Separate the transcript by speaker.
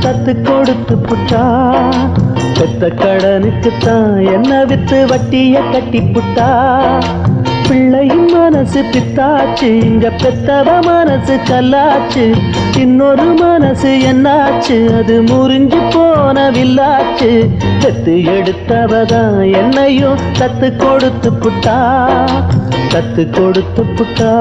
Speaker 1: தத்து கொடுத்து புட்டா. பெத்த கடனுக்குத்தான் என்ன வித்து வட்டிய கட்டி புட்டா. பிள்ளையின் மனசு பித்தாச்சு, இங்க பெத்தவ மனசு கல்லாச்சு. இன்னொரு மனசு என்னாச்சு, அது முறிஞ்சு போன வில்லாச்சு. பெத்து எடுத்தவதான் என்னையும் தத்து கொடுத்து புட்டா, தத்து கொடுத்து புட்டா.